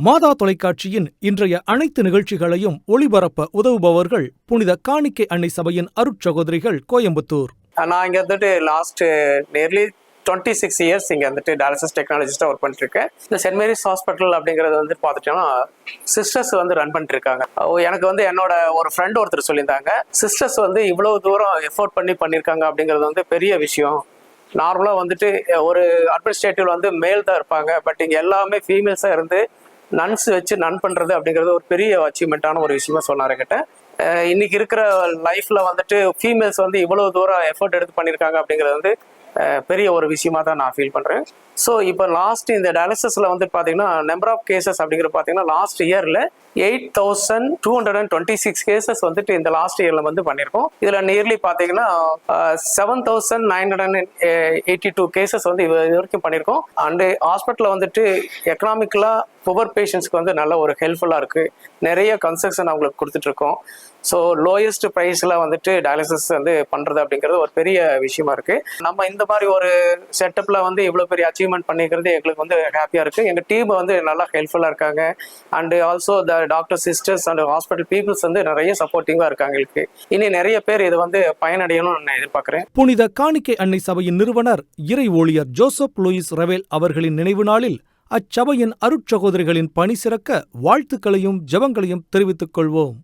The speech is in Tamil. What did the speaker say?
மாதா தொலைக்காட்சியின் இன்றைய அனைத்து நிகழ்ச்சிகளையும் ஒளிபரப்ப உதவுபவர்கள் புனித காணிக்கை அன்னை சபையின் அருட்சகோதரிகள், கோயம்புத்தூர். நான் இங்கே வந்துட்டு லாஸ்ட் நியர்லி 26 இயர்ஸ் இங்கே வந்துட்டு டயாலிசிஸ் டெக்னாலஜிஸ்டாக ஒர்க் பண்ணிட்டுருக்கேன். இந்த சென்ட் மேரிஸ் ஹாஸ்பிட்டல் அப்படிங்கிறது வந்து பார்த்துட்டோம்னா சிஸ்டர்ஸ் வந்து ரன் பண்ணிட்டுருக்காங்க. எனக்கு வந்து என்னோட ஒரு ஃப்ரெண்ட் ஒருத்தர் சொல்லியிருந்தாங்க, சிஸ்டர்ஸ் வந்து இவ்வளோ தூரம் எஃபோர்ட் பண்ணியிருக்காங்க அப்படிங்கிறது வந்து பெரிய விஷயம். நார்மலாக வந்துட்டு ஒரு அட்மினிஸ்ட்ரேட்டிவ் வந்து மேல் தான் இருப்பாங்க, பட் இங்கே எல்லாமே ஃபீமேல்ஸாக இருந்து நன்ஸ் வச்சு நன் பண்ணுறது அப்படிங்கிறது ஒரு பெரிய அச்சீவ்மெண்ட்டான ஒரு விஷயமா சொன்னார் என்கிட்ட. இன்னைக்கு இருக்கிற லைஃப்ல வந்துட்டு ஃபீமேல்ஸ் வந்து இவ்வளவு தூரம் எஃபர்ட் எடுத்து பண்ணியிருக்காங்க அப்படிங்கிறது வந்து பெரிய ஒரு விஷயமா தான் நான் ஃபீல் பண்ணுறேன். ஸோ இப்போ லாஸ்ட் இந்த டயாலிசிஸில் வந்து பார்த்தீங்கன்னா நம்பர் ஆஃப் கேசஸ் அப்படிங்கிற பார்த்தீங்கன்னா லாஸ்ட் இயரில் 8,226 கேசஸ் வந்துட்டு இந்த லாஸ்ட் இயரில் வந்து பண்ணியிருக்கோம். இதில் நியர்லி பார்த்தீங்கன்னா 7,982 கேசஸ் வந்து இது வரைக்கும் பண்ணியிருக்கோம். அண்டு ஹாஸ்பிட்டலில் வந்துட்டு எக்கனாமிக்கலாக புவர் பேஷண்ட்ஸ்க்கு வந்து நல்ல ஒரு ஹெல்ப்ஃபுல்லாக இருக்குது. நிறைய கன்செஷன் அவங்களுக்கு கொடுத்துட்ருக்கோம். ஸோ லோயஸ்ட் ப்ரைஸில் வந்துட்டு டயாலிசிஸ் வந்து பண்ணுறது அப்படிங்கிறது ஒரு பெரிய விஷயமா இருக்குது. நம்ம இந்த மாதிரி ஒரு செட்டப்பில் வந்து இவ்வளோ பெரிய அச்சீவ்மெண்ட் பண்ணிக்கிறது எங்களுக்கு வந்து ஹாப்பியாக இருக்குது. எங்கள் டீம் வந்து நல்லா ஹெல்ப்ஃபுல்லாக இருக்காங்க. And also the doctor, sisters and hospital peoples வந்து நிறைய சப்போர்ட்டிவாக இருக்காங்க. எங்களுக்கு இனி நிறைய பேர் இது வந்து பயனடையணும்னு நான் எதிர்பார்க்குறேன். புனித காணிக்கை அன்னை சபையின் நிறுவனர் இறை ஊழியர் ஜோசப் லூயிஸ் ரவேல் அவர்களின் நினைவு நாளில் அச்சபையின் அருட்சகோதரிகளின் பணி சிறக்க வாழ்த்துக்களையும் ஜெபங்களையும் தெரிவித்துக் கொள்வோம்.